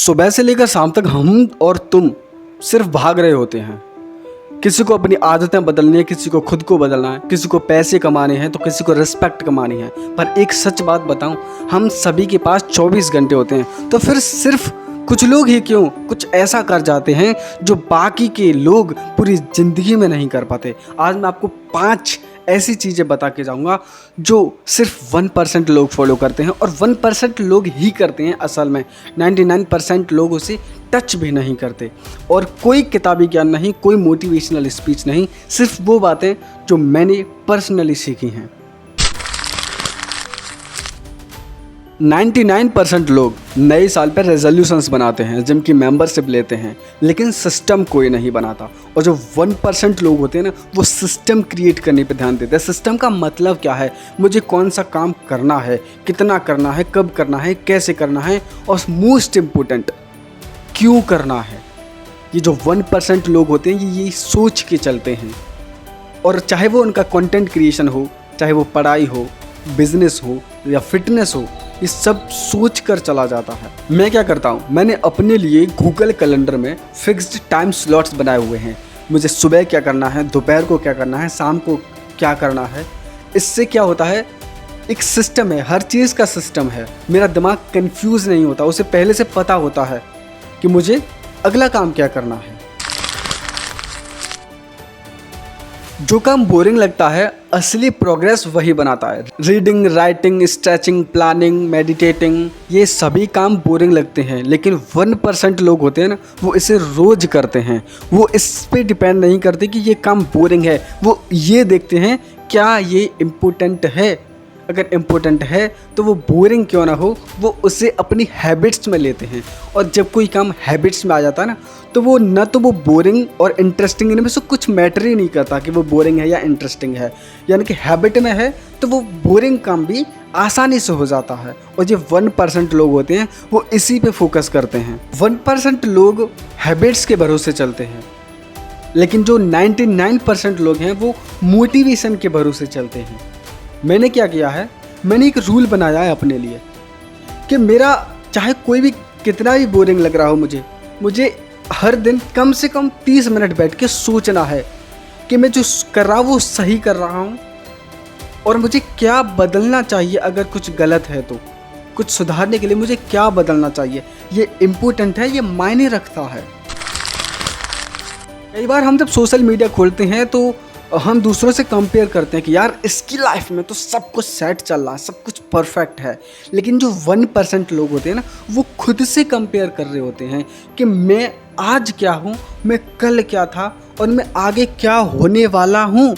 सुबह से लेकर शाम तक हम और तुम सिर्फ भाग रहे होते हैं। किसी को अपनी आदतें बदलनी है, किसी को खुद को बदलना है, किसी को पैसे कमाने हैं तो किसी को रिस्पेक्ट कमानी है। पर एक सच बात बताऊं, हम सभी के पास 24 घंटे होते हैं, तो फिर सिर्फ कुछ लोग ही क्यों कुछ ऐसा कर जाते हैं जो बाकी के लोग पूरी ज़िंदगी में नहीं कर पाते। आज मैं आपको 5 ऐसी चीज़ें बता के जाऊंगा जो सिर्फ 1% लोग फॉलो करते हैं, और 1% लोग ही करते हैं। असल में 99% लोग उसे टच भी नहीं करते। और कोई किताबी ज्ञान नहीं, कोई मोटिवेशनल स्पीच नहीं, सिर्फ वो बातें जो मैंने पर्सनली सीखी हैं। 99% लोग नए साल पर रेजोल्यूशंस बनाते हैं, जिम की मेंबरशिप लेते हैं, लेकिन सिस्टम कोई नहीं बनाता। और जो 1% लोग होते हैं ना, वो सिस्टम क्रिएट करने पे ध्यान देते हैं। सिस्टम का मतलब क्या है, मुझे कौन सा काम करना है, कितना करना है, कब करना है, कैसे करना है, और मोस्ट इम्पोर्टेंट क्यों करना है। ये जो 1% लोग होते हैं ये सोच के चलते हैं। और चाहे वो उनका कंटेंट क्रिएशन हो, चाहे वो पढ़ाई हो, बिजनेस हो या फिटनेस हो, ये सब सोच कर चला जाता है। मैं क्या करता हूँ, मैंने अपने लिए गूगल कैलेंडर में फिक्स्ड टाइम स्लॉट्स बनाए हुए हैं। मुझे सुबह क्या करना है, दोपहर को क्या करना है, शाम को क्या करना है। इससे क्या होता है, एक सिस्टम है, हर चीज़ का सिस्टम है। मेरा दिमाग कंफ्यूज नहीं होता, उसे पहले से पता होता है कि मुझे अगला काम क्या करना है। जो काम बोरिंग लगता है, असली प्रोग्रेस वही बनाता है। Reading, writing, stretching, planning, meditating, ये सभी काम बोरिंग लगते हैं, लेकिन 1% लोग होते हैं ना, वो इसे रोज करते हैं। वो इस पे डिपेंड नहीं करते कि ये काम बोरिंग है, वो ये देखते हैं क्या ये इम्पोर्टेंट है। अगर इम्पोर्टेंट है तो वो बोरिंग क्यों ना हो, वो उसे अपनी हैबिट्स में लेते हैं। और जब कोई काम हैबिट्स में आ जाता है ना, तो वो न तो वो बोरिंग और इंटरेस्टिंग, इनमें से कुछ मैटर ही नहीं करता कि वो बोरिंग है या इंटरेस्टिंग है। यानी कि हैबिट में है तो वो बोरिंग काम भी आसानी से हो जाता है। और जो 1% लोग होते हैं वो इसी पे फोकस करते हैं। 1% लोग हैबिट्स के भरोसे चलते हैं, लेकिन जो 99% लोग हैं वो मोटिवेशन के भरोसे चलते हैं। मैंने क्या किया है, मैंने एक रूल बनाया है अपने लिए कि मेरा चाहे कोई भी कितना भी बोरिंग लग रहा हो, मुझे हर दिन कम से कम 30 मिनट बैठ के सोचना है कि मैं जो कर रहा हूँ वो सही कर रहा हूँ, और मुझे क्या बदलना चाहिए। अगर कुछ गलत है तो कुछ सुधारने के लिए मुझे क्या बदलना चाहिए, ये इम्पोर्टेंट है, ये मायने रखता है। कई बार हम जब सोशल मीडिया खोलते हैं तो हम दूसरों से कंपेयर करते हैं कि यार इसकी लाइफ में तो सब कुछ सेट चल रहा है, सब कुछ परफेक्ट है। लेकिन जो 1% लोग होते हैं ना, वो खुद से कंपेयर कर रहे होते हैं कि मैं आज क्या हूँ, मैं कल क्या था, और मैं आगे क्या होने वाला हूँ।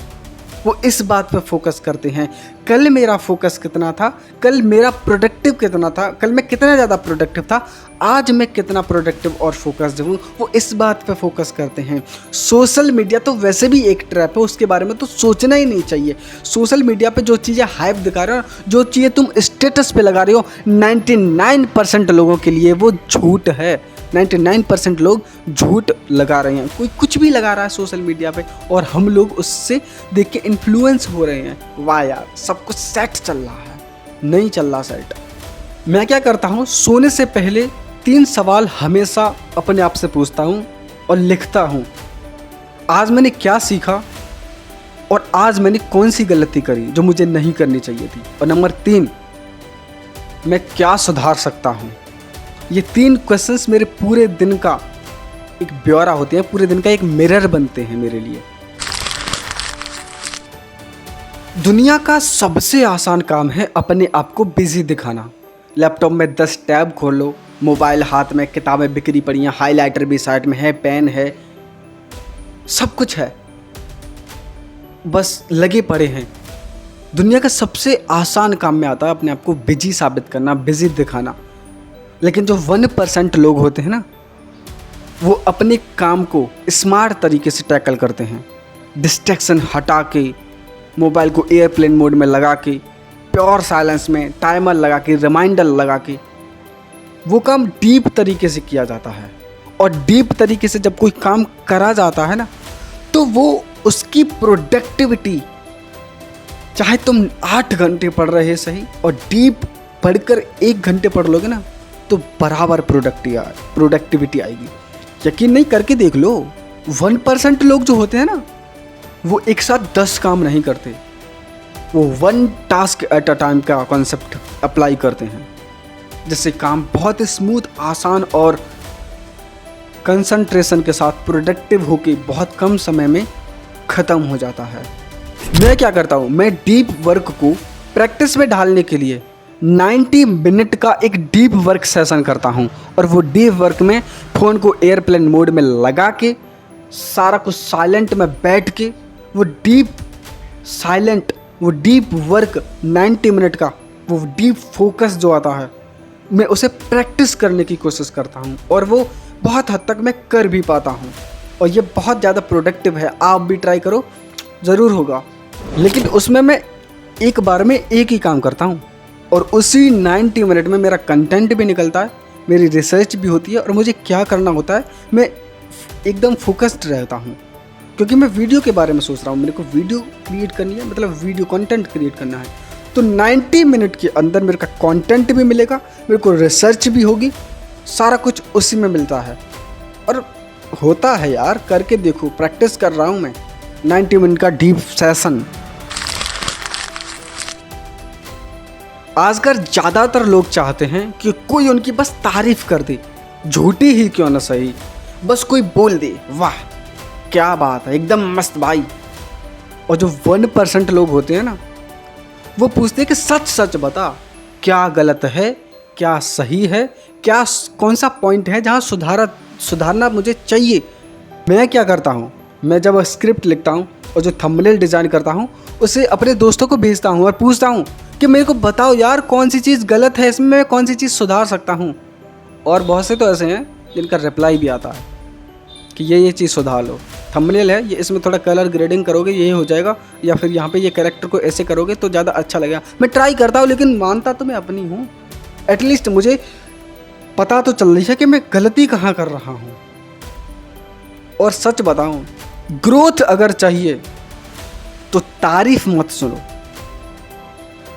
वो इस बात पर फोकस करते हैं, कल मेरा फोकस कितना था, कल मेरा प्रोडक्टिव कितना था, कल मैं कितना ज़्यादा प्रोडक्टिव था, आज मैं कितना प्रोडक्टिव और फोकस्ड हूँ। वो इस बात पे फोकस करते हैं। सोशल मीडिया तो वैसे भी एक ट्रैप है, उसके बारे में तो सोचना ही नहीं चाहिए। सोशल मीडिया पे जो चीज़ें हाइप दिखा रहे हो, जो चीज़ें तुम स्टेटस पे लगा रहे हो, 99% लोगों के लिए वो झूठ है। 99% लोग झूठ लगा रहे हैं। कोई कुछ भी लगा रहा है सोशल मीडिया पे, और हम लोग उससे देख के इन्फ्लुएंस हो रहे हैं। वाह यार, सब कुछ सेट चल रहा है। नहीं चल रहा सेट। मैं क्या करता हूँ, सोने से पहले 3 सवाल हमेशा अपने आप से पूछता हूँ और लिखता हूँ। आज मैंने क्या सीखा, और आज मैंने कौन सी गलती करी जो मुझे नहीं करनी चाहिए थी, और नंबर 3, मैं क्या सुधार सकता हूँ। ये 3 क्वेश्चंस मेरे पूरे दिन का एक ब्यौरा होते हैं, पूरे दिन का एक मिरर बनते हैं मेरे लिए। दुनिया का सबसे आसान काम है अपने आप को बिजी दिखाना। लैपटॉप में 10 टैब खोल लो, मोबाइल हाथ में, किताबें बिखरी पड़ी हैं, हाइलाइटर भी साइड में है, पेन है, सब कुछ है, बस लगे पड़े हैं। दुनिया का सबसे आसान काम में आता है अपने आप को बिजी साबित करना, बिजी दिखाना। लेकिन जो 1% लोग होते हैं ना, वो अपने काम को स्मार्ट तरीके से टैकल करते हैं। डिस्ट्रैक्शन हटा के, मोबाइल को एयरप्लेन मोड में लगा के, प्योर साइलेंस में, टाइमर लगा के, रिमाइंडर लगा के, वो काम डीप तरीके से किया जाता है। और डीप तरीके से जब कोई काम करा जाता है ना, तो वो उसकी प्रोडक्टिविटी, चाहे तुम 8 घंटे पढ़ रहे सही, और डीप पढ़कर 1 घंटे पढ़ लोगे ना, तो बराबर प्रोडक्टिविटी आएगी। यकीन नहीं, करके देख लो। 1% लोग जो होते हैं ना, वो एक साथ 10 काम नहीं करते, वो 1 टास्क एट अ टाइम का कॉन्सेप्ट अप्लाई करते हैं, जिससे काम बहुत स्मूथ, आसान और कंसंट्रेशन के साथ प्रोडक्टिव होके बहुत कम समय में ख़त्म हो जाता है। मैं क्या करता हूँ, मैं डीप वर्क को प्रैक्टिस में ढालने के लिए 90 मिनट का एक डीप वर्क सेशन करता हूँ, और वो डीप वर्क में फ़ोन को एयरप्लेन मोड में लगा के, सारा कुछ साइलेंट में बैठ के, वो डीप वर्क 90 मिनट का, वो डीप फोकस जो आता है, मैं उसे प्रैक्टिस करने की कोशिश करता हूँ, और वो बहुत हद तक मैं कर भी पाता हूँ, और ये बहुत ज़्यादा प्रोडक्टिव है। आप भी ट्राई करो, ज़रूर होगा। लेकिन उसमें मैं एक बार में एक ही काम करता हूँ, और उसी 90 मिनट में मेरा कंटेंट भी निकलता है, मेरी रिसर्च भी होती है, और मुझे क्या करना होता है, मैं एकदम फोकस्ड रहता हूँ, क्योंकि मैं वीडियो के बारे में सोच रहा हूँ। मेरे को वीडियो क्रिएट करनी है, मतलब वीडियो कंटेंट क्रिएट करना है। तो 90 मिनट के अंदर मेरे का कंटेंट भी मिलेगा, मेरे को रिसर्च भी होगी, सारा कुछ उसी में मिलता है। और होता है यार, करके देखो, प्रैक्टिस कर रहा हूँ मैं 90 मिनट का डीप सेशन। आजकल ज़्यादातर लोग चाहते हैं कि कोई उनकी बस तारीफ कर दे, झूठी ही क्यों ना सही, बस कोई बोल दे, वाह क्या बात है, एकदम मस्त भाई। और जो 1% लोग होते हैं ना, वो पूछते हैं कि सच सच बता, क्या गलत है, क्या सही है, क्या कौन सा पॉइंट है जहाँ सुधारना मुझे चाहिए। मैं क्या करता हूँ, मैं जब स्क्रिप्ट लिखता हूँ और जो थंबनेल डिज़ाइन करता हूँ, उसे अपने दोस्तों को भेजता हूँ और पूछता हूँ कि मेरे को बताओ यार, कौन सी चीज़ गलत है इसमें, मैं कौन सी चीज़ सुधार सकता हूँ। और बहुत से तो ऐसे हैं जिनका रिप्लाई भी आता है कि ये चीज़ सुधार लो, थंबनेल है ये, इसमें थोड़ा कलर ग्रेडिंग करोगे ये हो जाएगा, या फिर यहाँ पे ये कैरेक्टर को ऐसे करोगे तो ज़्यादा अच्छा लगेगा। मैं ट्राई करता हूँ, लेकिन मानता तो मैं अपनी हूँ। एटलीस्ट मुझे पता तो चल रही है कि मैं गलती कहाँ कर रहा हूँ। और सच बताऊँ, ग्रोथ अगर चाहिए तो तारीफ मत सुनो,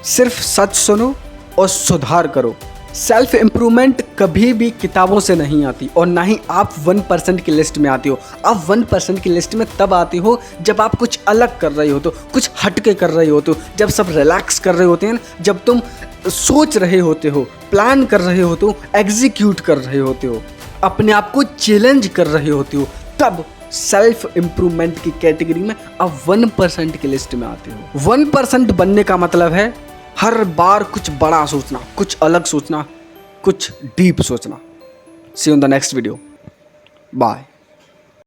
सिर्फ सच सुनो और सुधार करो। सेल्फ इम्प्रूवमेंट कभी भी किताबों से नहीं आती, और ना ही आप 1% की लिस्ट में आती हो। आप 1% की लिस्ट में तब आती हो जब आप कुछ अलग कर रहे हो, तो कुछ हटके कर रहे होते हो, जब सब रिलैक्स कर रहे होते हैं, जब तुम सोच रहे होते हो, प्लान कर रहे होते हो, एग्जीक्यूट कर रहे होते हो, अपने आप को चैलेंज कर रहे होते हो, तब सेल्फ इम्प्रूवमेंट की कैटेगरी में अब 1% की लिस्ट में आते हो। 1% बनने का मतलब है हर बार कुछ बड़ा सोचना, कुछ अलग सोचना, कुछ डीप सोचना। See you in the next video, bye.